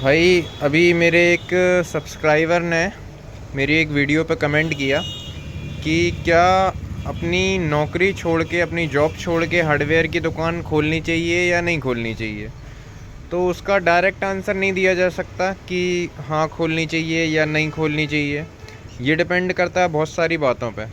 भाई अभी मेरे एक सब्सक्राइबर ने मेरी एक वीडियो पे कमेंट किया कि क्या अपनी नौकरी छोड़ के, अपनी जॉब छोड़ के हार्डवेयर की दुकान खोलनी चाहिए या नहीं खोलनी चाहिए। तो उसका डायरेक्ट आंसर नहीं दिया जा सकता कि हाँ खोलनी चाहिए या नहीं खोलनी चाहिए। ये डिपेंड करता है बहुत सारी बातों पे।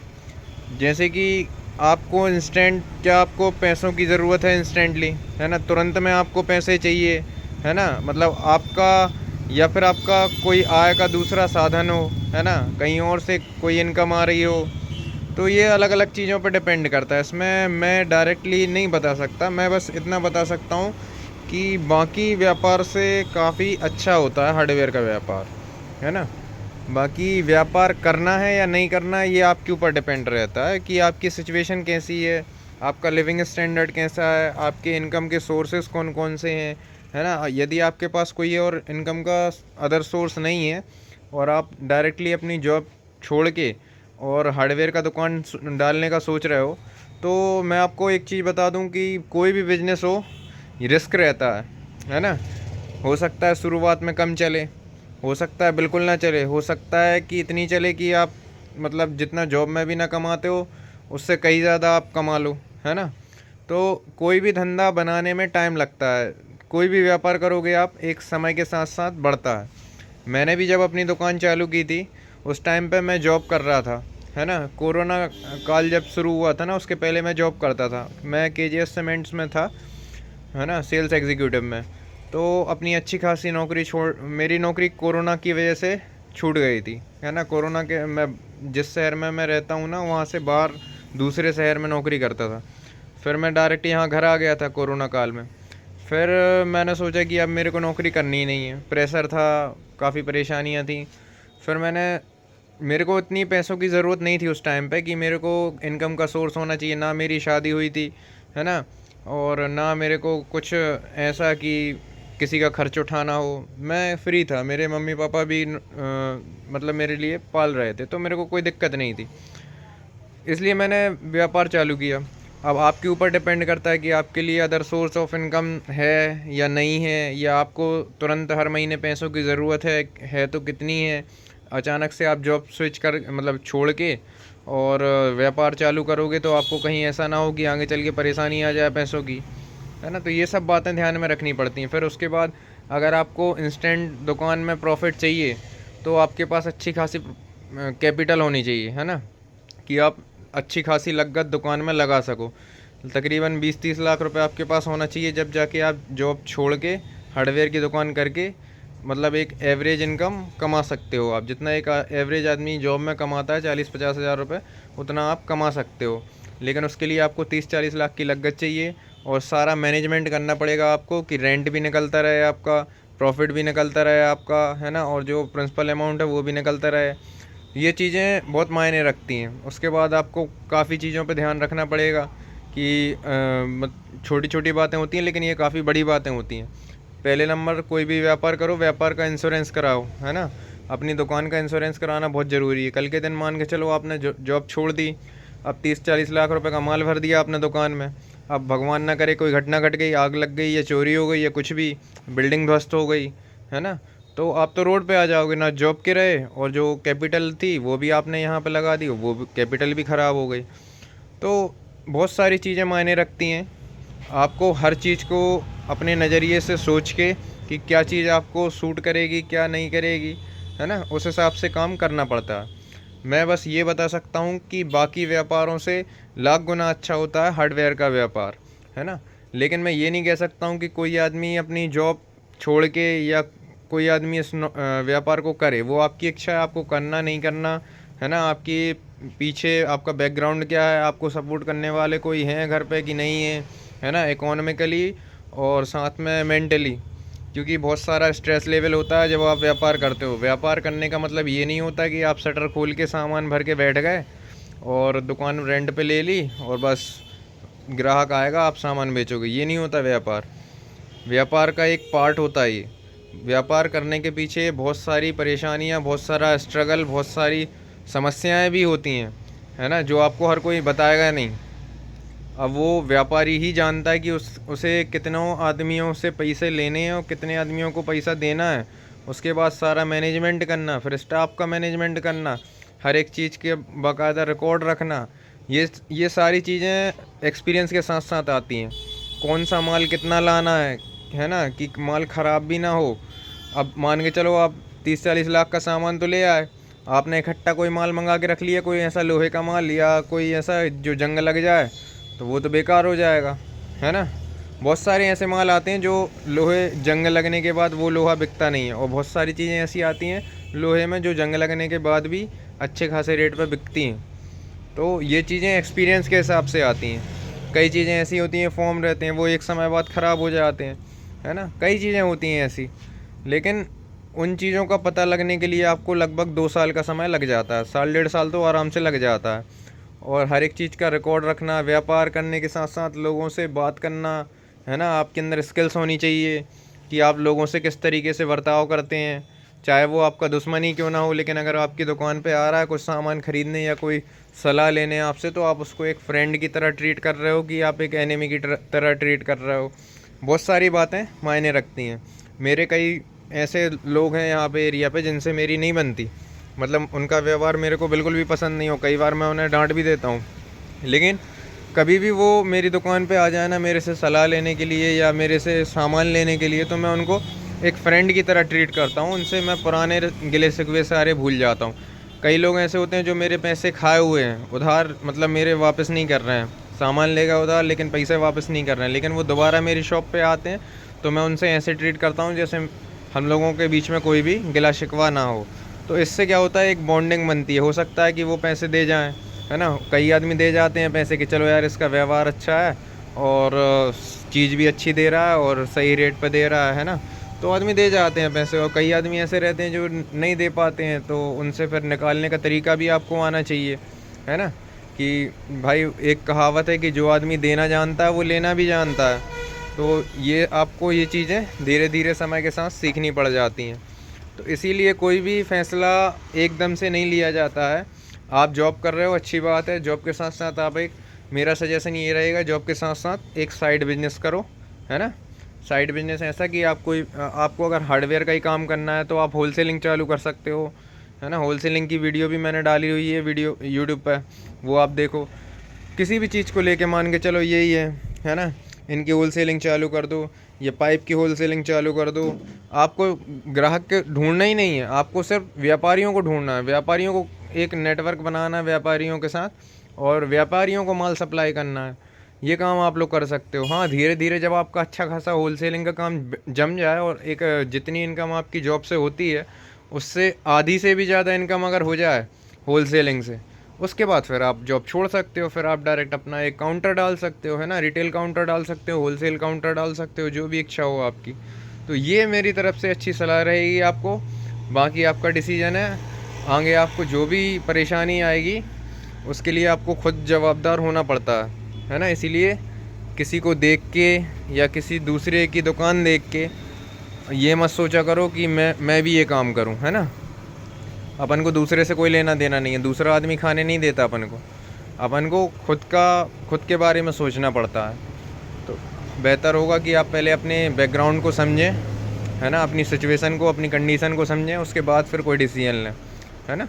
जैसे कि आपको इंस्टेंट, क्या आपको पैसों की ज़रूरत है इंस्टेंटली, है ना, तुरंत में आपको पैसे चाहिए, है ना, मतलब आपका, या फिर आपका कोई आय का दूसरा साधन हो, है ना, कहीं और से कोई इनकम आ रही हो। तो ये अलग अलग चीज़ों पर डिपेंड करता है। इसमें मैं डायरेक्टली नहीं बता सकता। मैं बस इतना बता सकता हूँ कि बाकी व्यापार से काफ़ी अच्छा होता है हार्डवेयर का व्यापार, है ना। बाकी व्यापार करना है या नहीं करना है ये आपके ऊपर डिपेंड रहता है कि आपकी सिचुएशन कैसी है, आपका लिविंग स्टैंडर्ड कैसा है, आपके इनकम के सोर्सेस कौन कौन से हैं, है ना। यदि आपके पास कोई और इनकम का अदर सोर्स नहीं है और आप डायरेक्टली अपनी जॉब छोड़ के और हार्डवेयर का दुकान डालने का सोच रहे हो, तो मैं आपको एक चीज़ बता दूं कि कोई भी बिजनेस हो, रिस्क रहता है ना। हो सकता है शुरुआत में कम चले, हो सकता है बिल्कुल ना चले, हो सकता है कि इतनी चले कि आप, मतलब जितना जॉब में भी ना कमाते हो उससे कहीं ज़्यादा आप कमा लो, है ना। तो कोई भी धंधा बनाने में टाइम लगता है। कोई भी व्यापार करोगे आप, एक समय के साथ साथ बढ़ता है। मैंने भी जब अपनी दुकान चालू की थी उस टाइम पे मैं जॉब कर रहा था, है ना। कोरोना काल जब शुरू हुआ था ना, उसके पहले मैं जॉब करता था। मैं केजीएस सीमेंट्स में था, है ना, सेल्स एग्जीक्यूटिव में। तो अपनी अच्छी खासी नौकरी छोड़, मेरी नौकरी कोरोना की वजह से छूट गई थी, है ना। कोरोना के, मैं जिस शहर में मैं रहता हूँ ना, वहाँ से बाहर दूसरे शहर में नौकरी करता था। फिर मैं डायरेक्ट यहाँ घर आ गया था कोरोना काल में। फिर मैंने सोचा कि अब मेरे को नौकरी करनी ही नहीं है। प्रेशर था, काफ़ी परेशानियाँ थी। फिर मेरे को इतनी पैसों की ज़रूरत नहीं थी उस टाइम पे कि मेरे को इनकम का सोर्स होना चाहिए। ना मेरी शादी हुई थी, है ना, और ना मेरे को कुछ ऐसा कि किसी का खर्च उठाना हो। मैं फ्री था, मेरे मम्मी पापा भी मतलब मेरे लिए पाल रहे थे, तो मेरे को कोई दिक्कत नहीं थी। इसलिए मैंने व्यापार चालू किया। अब आपके ऊपर डिपेंड करता है कि आपके लिए अदर सोर्स ऑफ इनकम है या नहीं है, या आपको तुरंत हर महीने पैसों की ज़रूरत है तो कितनी है। अचानक से आप जॉब स्विच कर, मतलब छोड़ के, और व्यापार चालू करोगे तो आपको कहीं ऐसा ना हो कि आगे चल के परेशानी आ जाए पैसों की, है ना। तो ये सब बातें ध्यान में रखनी पड़ती हैं। फिर उसके बाद अगर आपको इंस्टेंट दुकान में प्रॉफिट चाहिए तो आपके पास अच्छी खासी कैपिटल होनी चाहिए, है ना, कि आप अच्छी खासी लागत दुकान में लगा सको। तकरीबन 20-30 लाख रुपए आपके पास होना चाहिए, जब जाके आप जॉब छोड़ के हार्डवेयर की दुकान करके, मतलब एक एवरेज इनकम कमा सकते हो। आप जितना एक एवरेज आदमी जॉब में कमाता है, 40-50 हज़ार रुपये, उतना आप कमा सकते हो। लेकिन उसके लिए आपको 30-40 लाख की लागत चाहिए, और सारा मैनेजमेंट करना पड़ेगा आपको कि रेंट भी निकलता रहे आपका, प्रॉफिट भी निकलता रहे आपका, है ना, और जो प्रिंसिपल अमाउंट है वो भी निकलता रहे। ये चीज़ें बहुत मायने रखती हैं। उसके बाद आपको काफ़ी चीज़ों पे ध्यान रखना पड़ेगा कि छोटी छोटी बातें होती हैं लेकिन ये काफ़ी बड़ी बातें होती हैं। पहले नंबर, कोई भी व्यापार करो, व्यापार का इंश्योरेंस कराओ, है ना। अपनी दुकान का इंश्योरेंस कराना बहुत ज़रूरी है। कल के दिन मान के चलो आपने जॉब छोड़ दी, अब 30-40 लाख रुपए का माल भर दिया आपने दुकान में। अब भगवान ना करे कोई घटना घट गई, आग लग गई या चोरी हो गई या कुछ भी, बिल्डिंग ध्वस्त हो गई, है ना, तो आप तो रोड पे आ जाओगे। ना जॉब के रहे, और जो कैपिटल थी वो भी आपने यहाँ पे लगा दी, वो भी कैपिटल भी ख़राब हो गई। तो बहुत सारी चीज़ें मायने रखती हैं। आपको हर चीज़ को अपने नज़रिए से सोच के कि क्या चीज़ आपको सूट करेगी क्या नहीं करेगी, है ना, उस हिसाब से काम करना पड़ता है। मैं बस ये बता सकता हूँ कि बाकी व्यापारों से लाख गुना अच्छा होता है हार्डवेयर का व्यापार, है ना। लेकिन मैं ये नहीं कह सकता हूँ कि कोई आदमी अपनी जॉब छोड़ के, या कोई आदमी इस व्यापार को करे। वो आपकी इच्छा है, आपको करना नहीं करना, है ना। आपकी पीछे आपका बैकग्राउंड क्या है, आपको सपोर्ट करने वाले कोई हैं घर पे कि नहीं है ना, इकोनॉमिकली और साथ में मेंटली। क्योंकि बहुत सारा स्ट्रेस लेवल होता है जब आप व्यापार करते हो। व्यापार करने का मतलब ये नहीं होता कि आप शटर खोल के सामान भर के बैठ गए और दुकान रेंट पे ले ली और बस ग्राहक आएगा आप सामान बेचोगे। ये नहीं होता व्यापार। व्यापार का एक पार्ट होता है ये। व्यापार करने के पीछे बहुत सारी परेशानियां, बहुत सारा स्ट्रगल, बहुत सारी समस्याएं भी होती हैं, है ना, जो आपको हर कोई बताएगा नहीं। अब वो व्यापारी ही जानता है कि उसे कितनों आदमियों से पैसे लेने हैं और कितने आदमियों को पैसा देना है। उसके बाद सारा मैनेजमेंट करना, फिर स्टाफ का मैनेजमेंट करना, हर एक चीज़ के बाकायदा रिकॉर्ड रखना। ये सारी चीज़ें एक्सपीरियंस के साथ साथ आती हैं। कौन सा माल कितना लाना है ना, कि माल ख़राब भी ना हो। अब मान के चलो आप 30-40 लाख का सामान तो ले आए, आपने इकट्ठा कोई माल मंगा के रख लिया, कोई ऐसा लोहे का माल या कोई ऐसा जो जंग लग जाए, तो वो तो बेकार हो जाएगा, है ना। बहुत सारे ऐसे माल आते हैं जो लोहे जंग लगने के बाद वो लोहा बिकता नहीं है, और बहुत सारी चीज़ें ऐसी आती हैं लोहे में जो जंग लगने के बाद भी अच्छे खासे रेट पर बिकती हैं। तो ये चीज़ें एक्सपीरियंस के हिसाब से आती हैं। कई चीज़ें ऐसी होती हैं, फॉर्म रहते हैं, वो एक समय बाद ख़राब हो जाते हैं, है ना। कई चीज़ें होती हैं ऐसी, लेकिन उन चीज़ों का पता लगने के लिए आपको लगभग 2 साल का समय लग जाता है। 1.5 साल तो आराम से लग जाता है। और हर एक चीज़ का रिकॉर्ड रखना, व्यापार करने के साथ साथ लोगों से बात करना, है ना। आपके अंदर स्किल्स होनी चाहिए कि आप लोगों से किस तरीके से बर्ताव करते हैं। चाहे वो आपका दुश्मन ही क्यों ना हो, लेकिन अगर आपकी दुकान पे आ रहा है कुछ सामान ख़रीदने या कोई सलाह लेने आपसे, तो आप उसको एक फ्रेंड की तरह ट्रीट कर रहे हो कि आप एक एनिमी की तरह ट्रीट कर रहे हो। बहुत सारी बातें मायने रखती हैं। मेरे कई ऐसे लोग हैं यहाँ पे एरिया पे जिनसे मेरी नहीं बनती, मतलब उनका व्यवहार मेरे को बिल्कुल भी पसंद नहीं हो। कई बार मैं उन्हें डांट भी देता हूँ, लेकिन कभी भी वो मेरी दुकान पे आ जाए ना मेरे से सलाह लेने के लिए या मेरे से सामान लेने के लिए, तो मैं उनको एक फ्रेंड की तरह ट्रीट करता हूँ। उनसे मैं पुराने गिले शिकवे सारे भूल जाता हूँ। कई लोग ऐसे होते हैं जो मेरे पैसे खाए हुए हैं उधार, मतलब मेरे वापस नहीं कर रहे हैं, सामान लेगा उधार लेकिन पैसे वापस नहीं कर रहे हैं, लेकिन वो दोबारा मेरी शॉप पे आते हैं, तो मैं उनसे ऐसे ट्रीट करता हूँ जैसे हम लोगों के बीच में कोई भी गिला शिकवा ना हो। तो इससे क्या होता है, एक बॉन्डिंग बनती है। हो सकता है कि वो पैसे दे जाएं, है ना। कई आदमी दे जाते हैं पैसे कि चलो यार इसका व्यवहार अच्छा है और चीज़ भी अच्छी दे रहा है और सही रेट पे दे रहा है ना, तो आदमी दे जाते हैं पैसे। और कई आदमी ऐसे रहते हैं जो नहीं दे पाते हैं, तो उनसे फिर निकालने का तरीका भी आपको आना चाहिए, है ना। कि भाई एक कहावत है कि जो आदमी देना जानता है वो लेना भी जानता है। तो ये आपको ये चीज़ें धीरे धीरे समय के साथ सीखनी पड़ जाती हैं। तो इसीलिए कोई भी फ़ैसला एकदम से नहीं लिया जाता है। आप जॉब कर रहे हो, अच्छी बात है। जॉब के साथ साथ आप एक, मेरा सजेशन ये रहेगा, जॉब के साथ साथ एक साइड बिजनेस करो, है ना। साइड बिजनेस ऐसा कि आपको अगर हार्डवेयर का ही काम करना है तो आप होलसेलिंग चालू कर सकते हो, है ना। होलसेलिंग की वीडियो भी मैंने डाली हुई है वीडियो यूट्यूब पर, वो आप देखो। किसी भी चीज़ को लेके मान के चलो यही है ना, इनकी होलसेलिंग चालू कर दो, ये पाइप की होलसेलिंग चालू कर दो। आपको ग्राहक के ढूंढना ही नहीं है, आपको सिर्फ व्यापारियों को ढूंढना है। व्यापारियों को एक नेटवर्क बनाना है व्यापारियों के साथ, और व्यापारियों को माल सप्लाई करना है। ये काम आप लोग कर सकते हो। हाँ, धीरे धीरे जब आपका अच्छा खासा होलसेलिंग का काम जम जाए और एक जितनी इनकम आपकी जॉब से होती है उससे आधी से भी ज़्यादा इनकम अगर हो जाए होलसेलिंग से, उसके बाद फिर आप जॉब छोड़ सकते हो। फिर आप डायरेक्ट अपना एक काउंटर डाल सकते हो, है ना। रिटेल काउंटर डाल सकते हो, होलसेल काउंटर डाल सकते हो, जो भी इच्छा हो आपकी। तो ये मेरी तरफ से अच्छी सलाह रहेगी आपको। बाकी आपका डिसीजन है। आगे आपको जो भी परेशानी आएगी उसके लिए आपको खुद जवाबदार होना पड़ता है ना। इसीलिए किसी को देख के या किसी दूसरे की दुकान देख के ये मत सोचा करो कि मैं भी ये काम करूं, है ना। अपन को दूसरे से कोई लेना देना नहीं है, दूसरा आदमी खाने नहीं देता अपन को खुद के बारे में सोचना पड़ता है। तो बेहतर होगा कि आप पहले अपने बैकग्राउंड को समझें, है ना, अपनी सिचुएशन को, अपनी कंडीशन को समझें, उसके बाद फिर कोई डिसीजन लें, है ना।